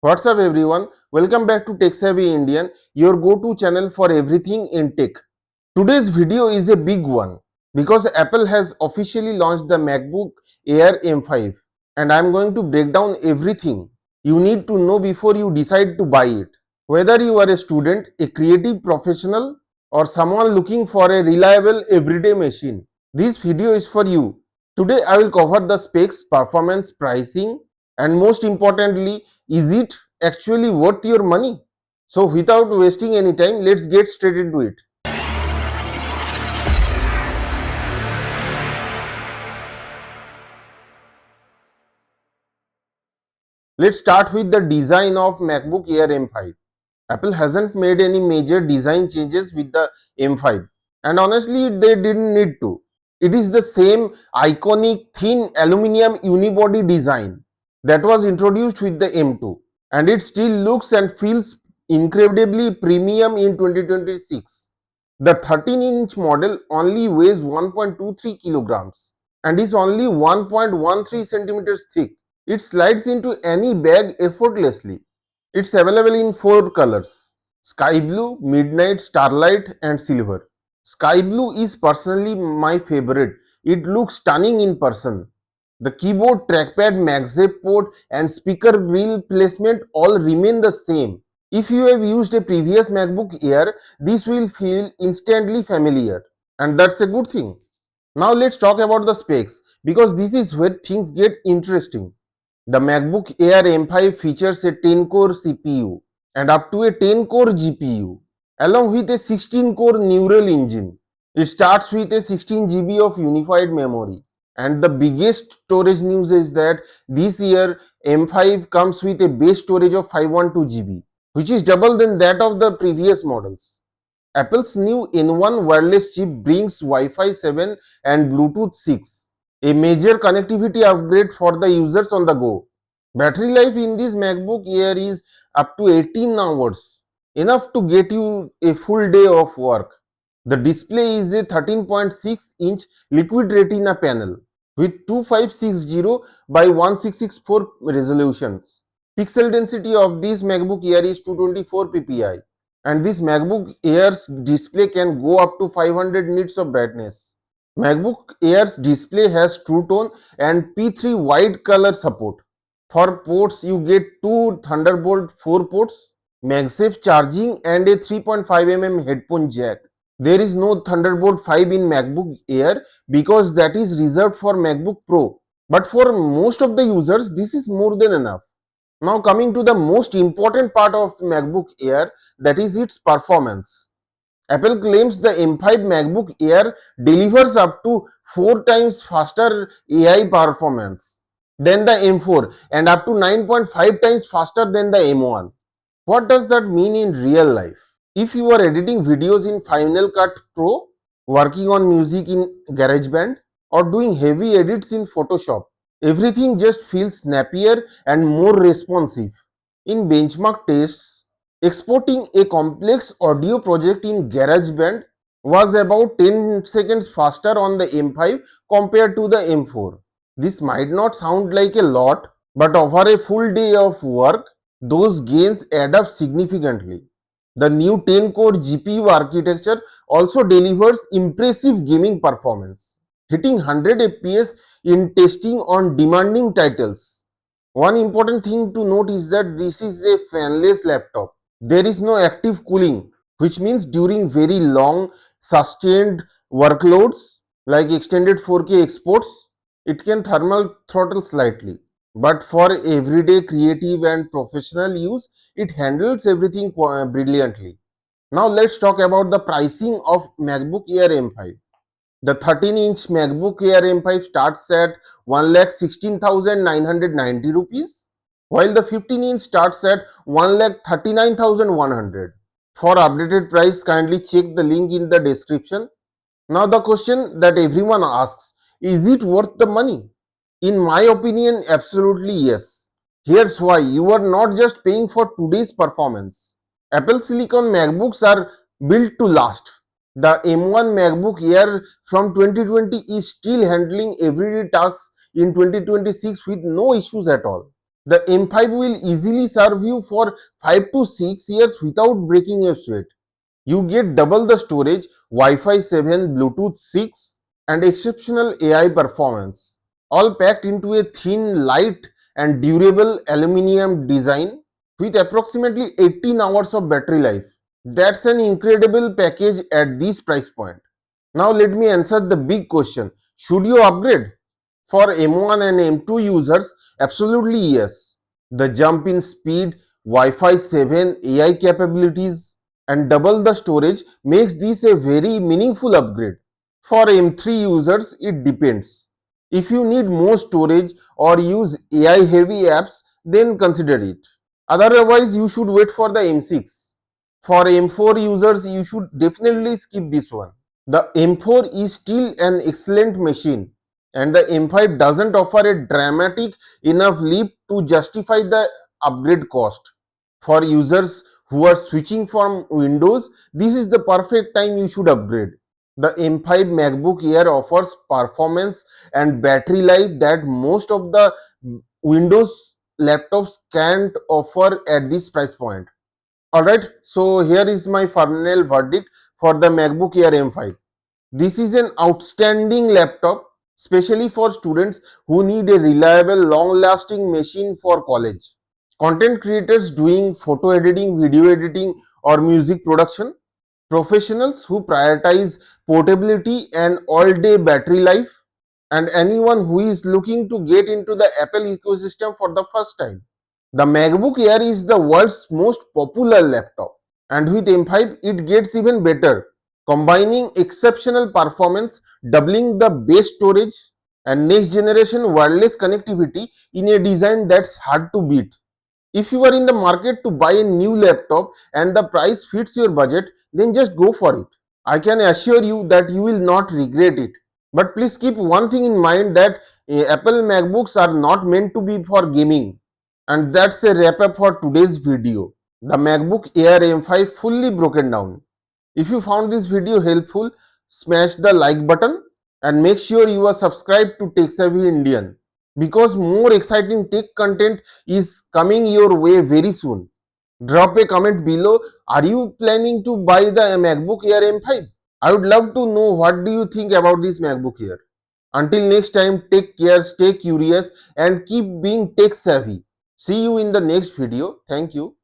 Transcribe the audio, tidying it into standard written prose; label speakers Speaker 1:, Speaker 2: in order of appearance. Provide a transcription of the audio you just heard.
Speaker 1: What's up everyone? Welcome back to TechSavvy Indian, your go-to channel for everything in tech. Today's video is a big one because Apple has officially launched the MacBook Air M5 and I'm going to break down everything you need to know before you decide to buy it. Whether you are a student, a creative professional or someone looking for a reliable everyday machine, this video is for you. Today I will cover the specs, performance, pricing and most importantly, is it actually worth your money? So without wasting any time, let's get straight into it. Let's start with the design of MacBook Air M5. Apple hasn't made any major design changes with the M5 and honestly they didn't need to. It is the same iconic thin aluminum unibody design that was introduced with the M2 and it still looks and feels incredibly premium in 2026. The 13-inch model only weighs 1.23 kilograms and is only 1.13 centimeters thick. It slides into any bag effortlessly. It's available in 4 colors: sky blue, midnight, starlight, and silver. Sky blue is personally my favorite. It looks stunning in person. The keyboard, trackpad, MagSafe port, and speaker grill placement all remain the same. If you have used a previous MacBook Air, this will feel instantly familiar, and that's a good thing. Now let's talk about the specs because this is where things get interesting. The MacBook Air M5 features a 10-core CPU and up to a 10-core GPU along with a 16-core neural engine. It starts with a 16 GB of unified memory. And the biggest storage news is that this year M5 comes with a base storage of 512 GB, which is double than that of the previous models. Apple's new N1 wireless chip brings Wi-Fi 7 and Bluetooth 6, a major connectivity upgrade for the users on the go. Battery life in this MacBook Air is up to 18 hours, enough to get you a full day of work. The display is a 13.6-inch liquid retina panel with 2560 by 1664 resolutions. Pixel density of this MacBook Air is 224 ppi and this MacBook Air's display can go up to 500 nits of brightness. MacBook Air's display has True Tone and P3 wide color support. For ports, you get two Thunderbolt 4 ports, MagSafe charging and a 3.5mm headphone jack. There is no Thunderbolt 5 in MacBook Air because that is reserved for MacBook Pro. But for most of the users, this is more than enough. Now coming to the most important part of MacBook Air, that is its performance. Apple claims the M5 MacBook Air delivers up to 4 times faster AI performance than the M4 and up to 9.5 times faster than the M1. What does that mean in real life? If you are editing videos in Final Cut Pro, working on music in GarageBand, or doing heavy edits in Photoshop, everything just feels snappier and more responsive. In benchmark tests, exporting a complex audio project in GarageBand was about 10 seconds faster on the M5 compared to the M4. This might not sound like a lot, but over a full day of work, those gains add up significantly. The new 10-core GPU architecture also delivers impressive gaming performance, hitting 100 FPS in testing on demanding titles. One important thing to note is that this is a fanless laptop. There is no active cooling, which means during very long, sustained workloads like extended 4K exports, it can thermal throttle slightly. But for everyday creative and professional use, it handles everything brilliantly. Now let's talk about the pricing of MacBook Air M5. The 13-inch MacBook Air M5 starts at 1,16,990 rupees, while the 15-inch starts at 1,39,100. For updated price, kindly check the link in the description. Now the question that everyone asks, is it worth the money? In my opinion, absolutely yes. Here's why. You are not just paying for today's performance. Apple Silicon MacBooks are built to last. The M1 MacBook Air from 2020 is still handling everyday tasks in 2026 with no issues at all. The M5 will easily serve you for 5 to 6 years without breaking a sweat. You get double the storage, Wi-Fi 7, Bluetooth 6 and exceptional AI performance, all packed into a thin, light and durable aluminum design with approximately 18 hours of battery life. That's an incredible package at this price point. Now let me answer the big question. Should you upgrade? For M1 and M2 users, absolutely yes. The jump in speed, Wi-Fi 7, AI capabilities and double the storage makes this a very meaningful upgrade. For M3 users, it depends. If you need more storage or use AI heavy apps, then consider it. Otherwise, you should wait for the M6. For M4 users, you should definitely skip this one. The M4 is still an excellent machine, and the M5 doesn't offer a dramatic enough leap to justify the upgrade cost. For users who are switching from Windows, this is the perfect time you should upgrade. The M5 MacBook Air offers performance and battery life that most of the Windows laptops can't offer at this price point. Alright, so here is my final verdict for the MacBook Air M5. This is an outstanding laptop, especially for students who need a reliable, long-lasting machine for college. Content creators doing photo editing, video editing, or music production, professionals who prioritize portability and all-day battery life, and anyone who is looking to get into the Apple ecosystem for the first time. The MacBook Air is the world's most popular laptop, and with M5 it gets even better, combining exceptional performance, doubling the base storage, and next generation wireless connectivity in a design that's hard to beat. If you are in the market to buy a new laptop and the price fits your budget, then just go for it. I can assure you that you will not regret it. But please keep one thing in mind that Apple MacBooks are not meant to be for gaming. And that's a wrap up for today's video. The MacBook Air M5 fully broken down. If you found this video helpful, smash the like button and make sure you are subscribed to TechSavvy Indian, because more exciting tech content is coming your way very soon. Drop a comment below. Are you planning to buy the MacBook Air M5? I would love to know what do you think about this MacBook Air. Until next time, take care, stay curious and keep being tech savvy. See you in the next video. Thank you.